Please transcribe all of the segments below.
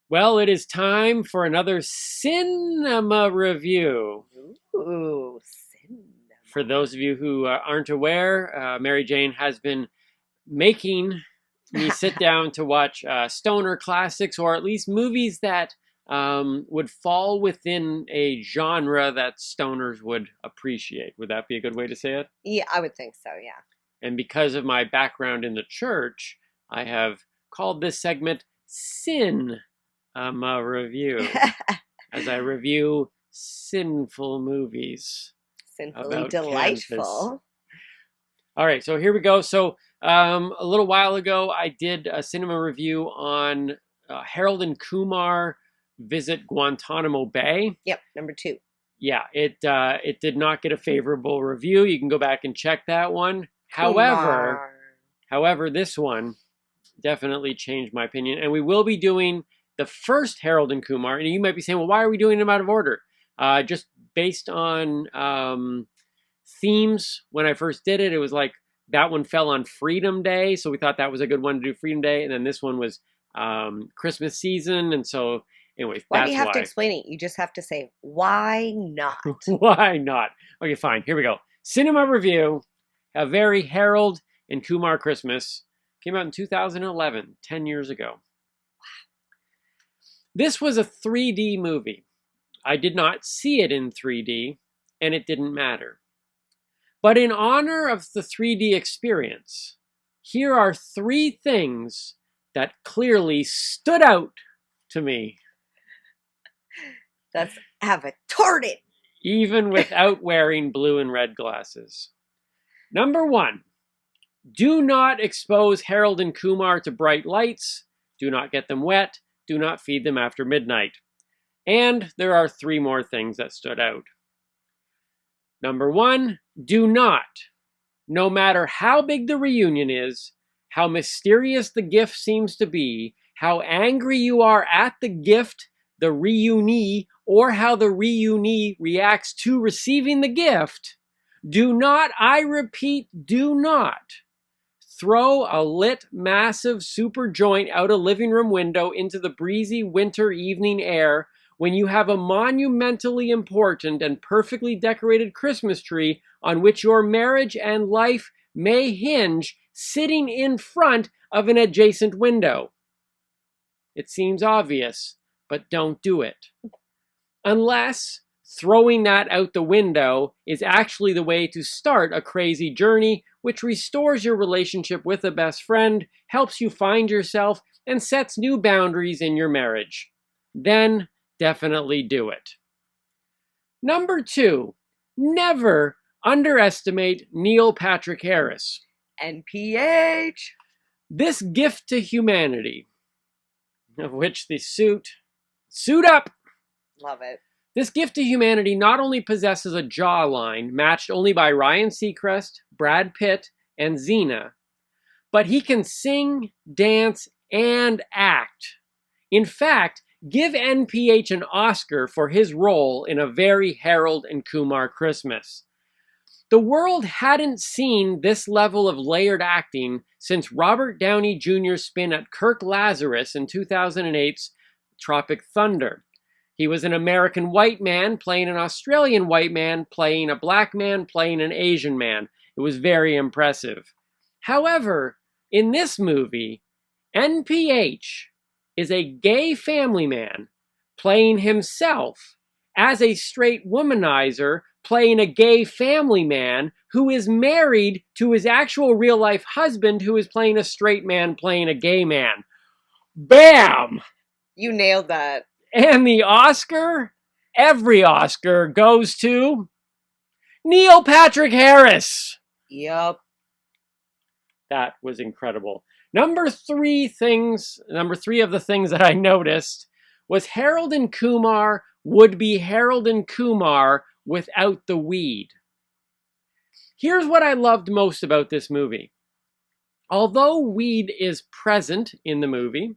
Well, it is time for another Sin-ema review. Ooh, For cinema. those of you who aren't aware, Mary Jane has been making me sit down to watch stoner classics, or at least movies that would fall within a genre that stoners would appreciate. Would that be a good way to say it? Yeah, I would think so, yeah. And because of my background in the church, I have called this segment Sin Review, as I review sinful movies Sinfully about Kansas. delightful. All right, so here we go. So a little while ago, I did a cinema review on Harold and Kumar visit Guantanamo Bay. Yep, number 2. Yeah, it did not get a favorable review. You can go back and check that one. Kumar. However, this one definitely changed my opinion, and we will be doing the first Harold and Kumar. And you might be saying, well, why are we doing them out of order? Just based on themes. When I first did it, it was like that one fell on Freedom Day, so we thought that was a good one to do Freedom Day. And then this one was Christmas season, and so anyways, Why that's do you have why. to explain it? You just have to say, why not? Why not? Okay, fine. Here we go. Cinema review. A very Harold and Kumar Christmas. Came out in 2011, 10 years ago. This was a 3D movie. I did not see it in 3D, and it didn't matter. But in honor of the 3D experience, here are 3 things that clearly stood out to me. Let's have a torted. Even without wearing blue and red glasses. Number 1, do not expose Harold and Kumar to bright lights. Do not get them wet. Do not feed them after midnight. And there are 3 more things that stood out. Number 1, do not, no matter how big the reunion is, how mysterious the gift seems to be, how angry you are at the gift, the reunee, or how the reunee reacts to receiving the gift, do not, I repeat, do not, throw a lit, massive super joint out a living room window into the breezy winter evening air when you have a monumentally important and perfectly decorated Christmas tree on which your marriage and life may hinge sitting in front of an adjacent window. It seems obvious, but don't do it. Unless throwing that out the window is actually the way to start a crazy journey which restores your relationship with a best friend, helps you find yourself, and sets new boundaries in your marriage. Then definitely do it. Number 2, never underestimate Neil Patrick Harris. NPH. This gift to humanity, of which the suit up. Love it. This gift to humanity not only possesses a jawline matched only by Ryan Seacrest, Brad Pitt, and Xena, but he can sing, dance, and act. In fact, give NPH an Oscar for his role in A Very Harold and Kumar Christmas. The world hadn't seen this level of layered acting since Robert Downey Jr.'s spin at Kirk Lazarus in 2008's Tropic Thunder. He was an American white man playing an Australian white man, playing a black man, playing an Asian man. It was very impressive. However, in this movie, NPH is a gay family man playing himself as a straight womanizer playing a gay family man who is married to his actual real-life husband who is playing a straight man playing a gay man. Bam! You nailed that. And the Oscar, every Oscar, goes to Neil Patrick Harris. Yup. That was incredible. Number 3 of the things that I noticed was Harold and Kumar would be Harold and Kumar without the weed. Here's what I loved most about this movie. Although weed is present in the movie,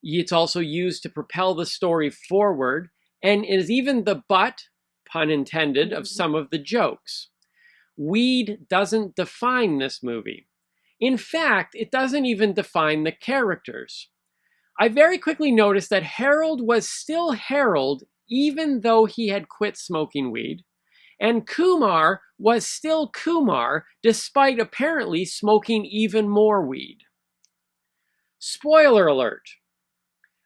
it's also used to propel the story forward and is even the butt, pun intended, of some of the jokes. Weed doesn't define this movie. In fact, it doesn't even define the characters. I very quickly noticed that Harold was still Harold even though he had quit smoking weed, and Kumar was still Kumar despite apparently smoking even more weed. Spoiler alert.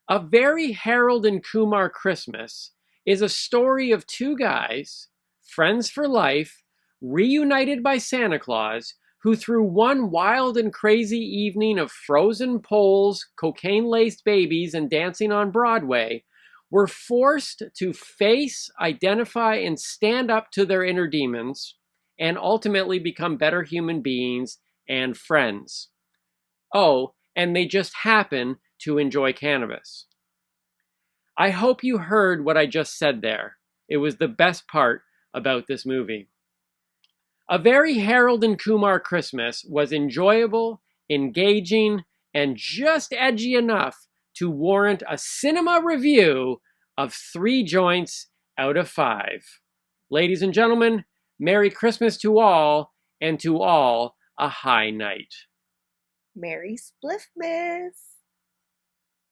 A Very Harold and Kumar Christmas is a story of two guys, friends for life, reunited by Santa Claus, who through one wild and crazy evening of frozen poles, cocaine-laced babies, and dancing on Broadway, were forced to face, identify, and stand up to their inner demons, and ultimately become better human beings and friends. Oh, and they just happen to enjoy cannabis. I hope you heard what I just said there. It was the best part about this movie. A Very Harold and Kumar Christmas was enjoyable, engaging, and just edgy enough to warrant a Sin-ema review of 3 joints out of 5. Ladies and gentlemen, Merry Christmas to all, and to all a high night. Merry Spliffmas.